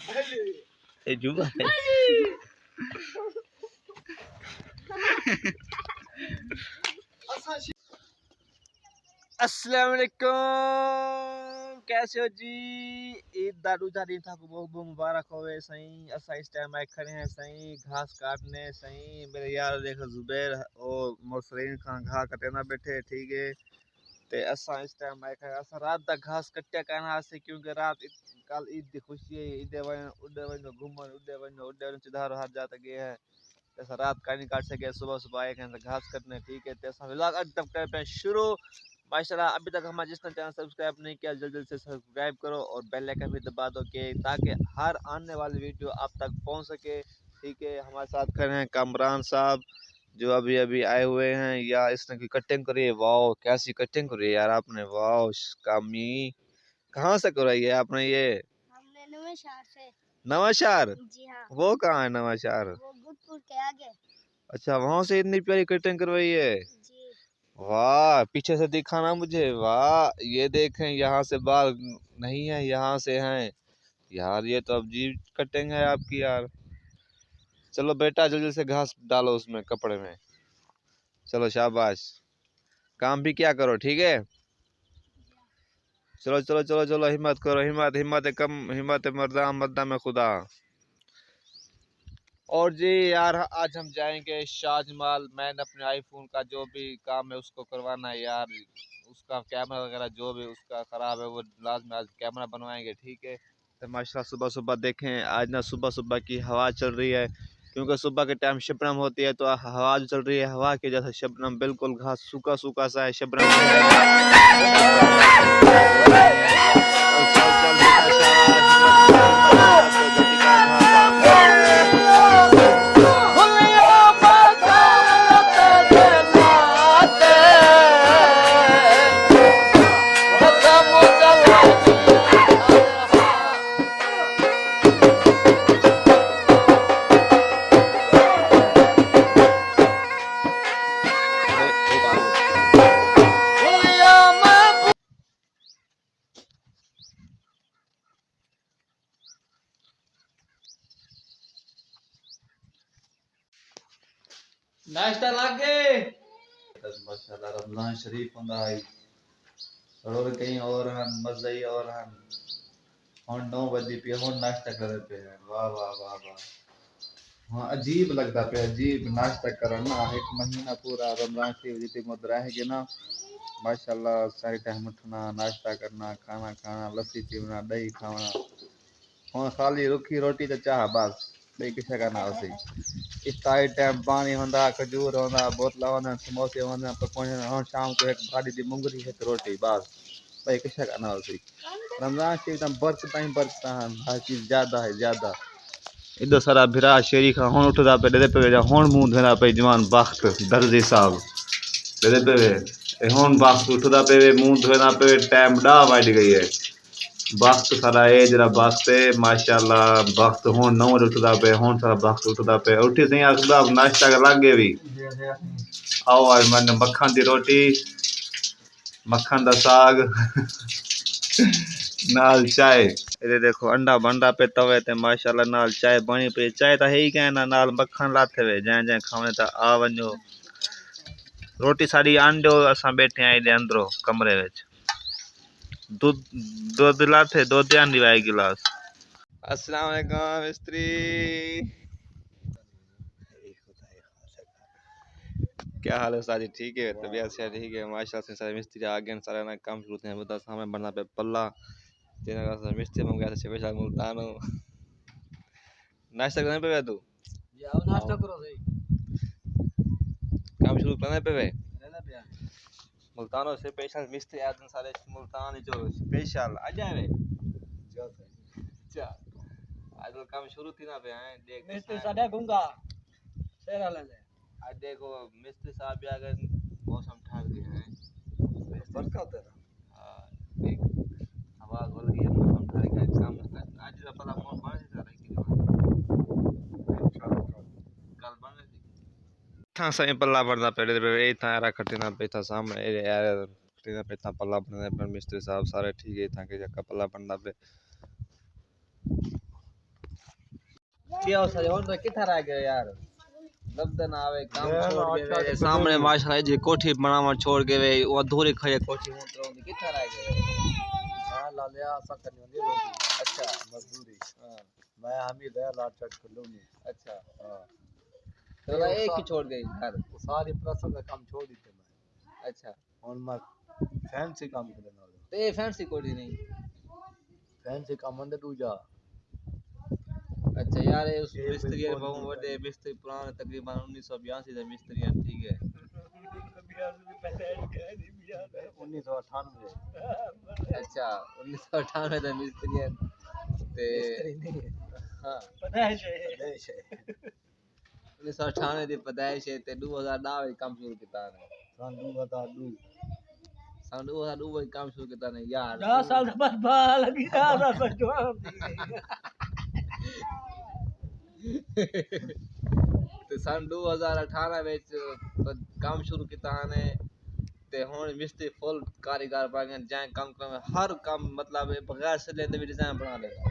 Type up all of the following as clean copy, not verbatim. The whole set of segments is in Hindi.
ए जुबा अस्सलाम वालेकुम, कैसे हो जी? ईद दारू जारी था को बहुत बहुत मुबारक होवे सही। असा इस टाइम आए खड़े हैं सही घास काटने सही। मेरे यार देखो जुबैर और मोसरीन खान घास कटना बैठे ठीक है। ते असा इस टाइम आए खड़े असा रात तक घास कट्या करना से क्योंकि रात कल ईद की खुशी है। ईदे वन उडे वन घूमन उडे वन चिधार हाथ जाता गया है। ऐसा रात का नहीं काट सके, सुबह सुबह आए हैं घास कटने ठीक है। ऐसा व्लॉग अब तक कर पे शुरू माशाल्लाह। अभी तक हमारे जिसने चैनल सब्सक्राइब नहीं किया जल्दी से सब्सक्राइब करो और बेल आइकन भी दबा दो कि ताकि हर आने वाली वीडियो आप तक पहुंच सके ठीक है। हमारे साथ खड़े हैं कामरान साहब जो अभी अभी आए हुए हैं। या इसने की कटिंग करी है, वाह कैसी कटिंग करी है यार आपने, वाह कामी। कहाँ से कराई है आपने ये? हमने नवांशहर से। नवांशहर? जी हाँ। वो कहाँ है नवांशहर? वो गुदपुर के आगे। अच्छा वहां से इतनी प्यारी कटिंग करवाई है, जी। वाह। पीछे से दिखाना मुझे, वाह ये देखें यहाँ से बाल नहीं है यहाँ से हैं यार। ये तो अब जी कटिंग है आपकी यार। चलो बेटा जल्दी से घास डालो उसमें कपड़े में, चलो शाबाश। काम भी क्या करो ठीक है। चलो चलो चलो चलो हिम्मत करो, हिम्मत हिम्मत कम हिम्मत मर्दा मर्दा में खुदा। और जी यार आज हम जाएंगे शाहजमाल। मैंने अपने आईफोन का जो भी काम है उसको करवाना है यार। उसका कैमरा वगैरह जो भी उसका ख़राब है वो लाजमी आज कैमरा बनवाएंगे ठीक है। तो माशाल्लाह सुबह सुबह देखें आज ना सुबह सुबह की हवा चल रही है क्योंकि सुबह के टाइम शबनम होती है तो हवा जो चल रही है हवा की जैसे शबनम बिल्कुल घास सूखा सूखा सा है शबनम। नाश्ता लागे माशाल्लाह रमजान शरीफ होंदा है और कहीं और हम मजे ही और हम हुन 9 बजे पे हुन नाश्ता करे पे हैं। वाह वाह वाह वाह। हाँ अजीब लगता पे अजीब नाश्ता करना एक महीना पूरा रमजान शरीफ जितने मत रहेंगे ना माशाल्लाह। सारे टाइम उठना नाश्ता करना खाना खाना लस्सी पीना दही खाना। हाँ खाली रुखी रोटी तो चाह बस भाई किसे करना उसे। इफ्तारी टाइम पानी होंदा खजूर होंदा बोतला होंदा समोसे होंदा पकौड़े होंदा। शाम को एक भाड़ी दी मुंगरी है रोटी बस भाई किसे करना उसे। रमजान शरीफ में बरकत हर चीज ज्यादा है ज्यादा। इधर सारा भिरा शेरी खा हुन उठदा पे दे पे हुन मुंह धोना पे जवान वक्त दर्जी साहब दे पे हुन वक्त उठदा पे मुंह धोना पे टाइम 10 बज गई है। वक्त सारा ए जरा वक्त है माशाल्लाह। वक्त हुन 9 उठदा पे हुन सारा वक्त उठदा पे उठी सही आखदा नाश्ता कर लागे भी आओ आज मैंने मक्खन दी रोटी मक्खन दा साग नाल चाय। ये देखो अंडा बंडा पे तवे ते माशाल्लाह नाल चाय बनी पे चाय ता है ही कहना नाल मक्खन लाथे वे जै जै खावे ता आ वञो। रोटी साड़ी आंडो असा बैठे हैं इधर अंदरो कमरे विच दूध दूध लाथे दूध आंदी वाई गिलास। अस्सलाम वालेकुम मिस्त्री, क्या हाल है साजी? ठीक है तबीयत से ठीक है माशाल्लाह से। सारे मिस्त्री आ गए सारे ना काम शुरू थे बता सामने बनना पे पल्ला तेरा का मिस्त्री मंग गया से स्पेशल मुल्तान नाश्ता करने पे तू जाओ नाश्ता करो सही काम शुरू करने पे वे मुल्तानो से स्पेशल मिस्त्री आ दिन सारे मुल्तान जो स्पेशल आ जावे चल आज तो काम शुरू थी ना पे हैं देख मिस्त्री साडे गूंगा तेरा ले ले। आज देखो मिस्त्री साहब भी आ गए मौसम ठंड गया है बरसात है हां देख हवा घुल गई मौसम ठंड गया काम आज का पता कौन बन से रही कि कल बन रही था सही पल्ला पड़ना पड़े ए था यार खटिना पे था सामने यार खटिना पे था पल्ला पड़ने पर मिस्त्री साहब सारे ठीक है था कि जका पल्ला पड़ना पे क्या हो सके और किथा रह गए यार लबदन आवे काम छोड़ के वे सामने माशाल्लाह जी कोठी बनावन छोड़ के वे वो अधूरी खड़े कोठी हूं तो किथा रह गए हां ला लिया ऐसा करनी होती रोटी अच्छा मजदूरी हां मैं हम ही दे लाट चट कर लूंगी अच्छा हां तो ना एक ही छोड़ गई घर वो सारी प्रसंग का काम छोड़ दी थे मैं अच्छा और मैं फैंसी काम करना तो ये फैंसी कोठी नहीं फैंसी काम अंदर तू जा अच्छा यार ये उस मिस्त्री के बहुत बड़े मिस्त्री पुराने तकरीबन 1982 से मिस्त्री हैं ठीक है 1998 अच्छा 1998 ਦੇ ਮਿਸਤਰੀ ਹਨ ਤੇ मिस्त्री नहीं है ਹਾਂ पताइश है 1998 ਦੀ ਪਦਾਇਸ਼ ਹੈ ਤੇ 2010 ਵਿੱਚ ਕੰਮ ਸ਼ੁਰੂ ਕੀਤਾ ਨੇ सन 2002 ਸਾਨੂੰ 2002 ਵਿੱਚ ਕੰਮ ਸ਼ੁਰੂ ਕੀਤਾ ਨੇ ਯਾਰ 10 साल के बाद बा लगी यार सब जवाब दी गई ਤੇ ਸਨ 2018 ਵਿੱਚ ਕੰਮ ਸ਼ੁਰੂ ਕੀਤਾ ਨੇ ਤੇ ਹੁਣ ਮਿਸਤਰੀ ਫੁੱਲ ਕਾਰੀਗਰ ਬਣ ਗਏ ਜਾਂ ਕੰਮ ਕਰ ਹਰ ਕੰਮ ਮਤਲਬ ਬਗੈਰ ਸਿਲੇ ਦੇ ਵੀ ਡਿਜ਼ਾਈਨ ਬਣਾ ਲੈਂਦਾ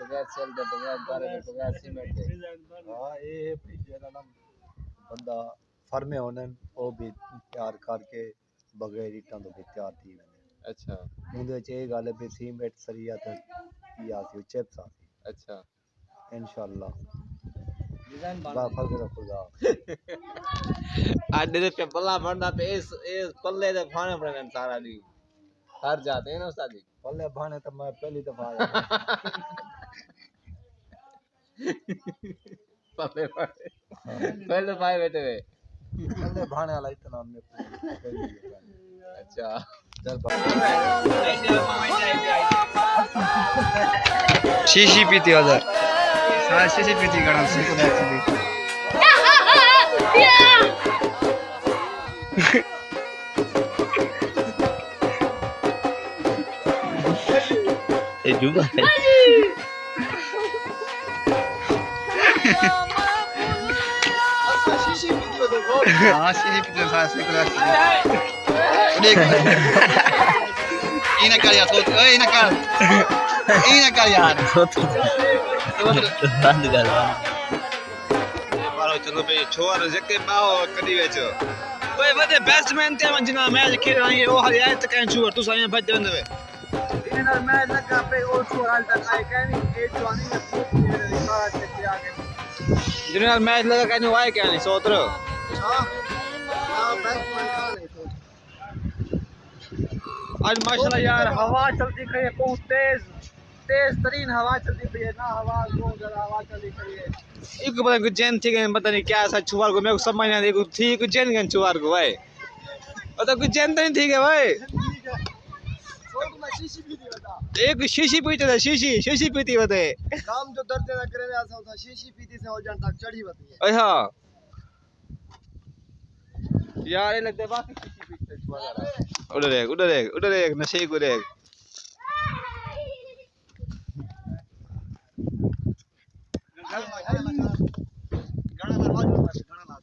ਬਗੈਰ ਸਿਲ ਦੇ ਬਗੈਰ ਗਾਰੇ ਦੇ ਬਗੈਰ ਸੀਮੈਂਟ ਦੇ हां ये जेड़ा ना बंदा फर्मे होने वो भी तैयार करके बगैर ईटां तो भी तैयार थी वेंदे अच्छा उंदे च ये गल है भी सीमेंट सरिया ते या सी चिप्स आ अच्छा इंशाल्लाह डिजाइन बा बन फर्क रखूगा आज दे पे पल्ला बनदा पे इस पल्ले दे फाने पड़े सारा दी हर जाते हैं ना उस्ताद जी पल्ले भाने तो मैं पहली दफा आया पल्ले फाने पहले भाई बैठे हुए पल्ले भाने वाला इतना हमने अच्छा चल शीशी पीती हो सारा शीशी पीती गड़ा से को देखती ए जुगा हां शीशी पीती सारा से को देखती देख इने कर यार सोच ए इने कर यार बंद कर मारो चलो भाई छोर जके बाओ कदी वेच ओए वदे बैट्समैन ते मंजना मैच खेल रही है ओ हरिया ते कहीं छोर तू साया बच जंदे वे इन्हें मैच लगा पे ओ छोराल तक आए कहनी ए जवानी में खूब सारा चक्के आ गए जिन्हें मैच लगा कहनी वाए क्या नहीं सोत्र हां बैट्समैन का नहीं आज माशाल्लाह यार हवा चलती खड़ी है बहुत तेज तरीन हवा चलती पई है ना हवा बहुत ज्यादा हवा चलती खड़ी है एक पता नहीं जैन थी गए पता नहीं क्या ऐसा छुआर को मेरे को समझ नहीं देखो थी कुछ जैन गन छुआर को भाई पता कुछ जैन तो नहीं थी के भाई एक शीशी पीते थे शीशी पीती होते काम जो दर्द ना करे ऐसा होता शीशी पीती से हो जान तक चढ़ी होती है हाँ यार ये लगता है बाकी शीशी पीते छुआर उधर एक नशे को देख गाना